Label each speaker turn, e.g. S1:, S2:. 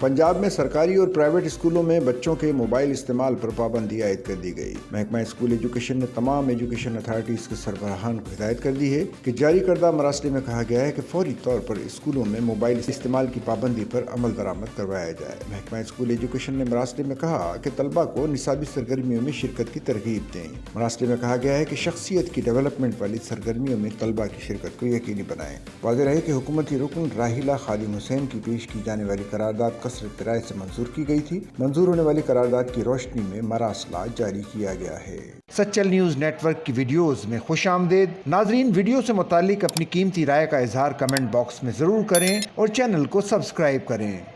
S1: पंजाब में सरकारी और प्राइवेट स्कूलों में बच्चों के मोबाइल इस्तेमाल पर पाबंदी आयद कर दी गई। महकमा स्कूल एजुकेशन ने तमाम एजुकेशन अथॉरिटीज के सरबराहान को हिदायत कर दी है कि जारी करदा मरासले में कहा गया है कि फौरी तौर पर स्कूलों में मोबाइल इस्तेमाल की पाबंदी पर अमल दरामद करवाया जाए। महकमा स्कूल एजुकेशन ने मरासले में कहा कि तलबा को निसाबी सरगर्मियों में शिरकत की तरगीब दें। मरासले में कहा गया है कि शख्सियत की डेवलपमेंट वाली सरगर्मियों में तलबा की शिरकत को यकीनी बनाएं। वाज़ेह रहे कि हुकूमती रुकन राहिला खालिद हुसैन की पेश की जाने वाली करारदाद कसरत राय से मंजूर की गई थी। मंजूर होने वाली करारदाद की रोशनी में मरासला जारी किया गया है। सच्चल न्यूज़ नेटवर्क की वीडियोस में खुश आमदेद। नाजरीन, वीडियो से मुतालिक अपनी कीमती राय का इजहार कमेंट बॉक्स में ज़रूर करें और चैनल को सब्सक्राइब करें।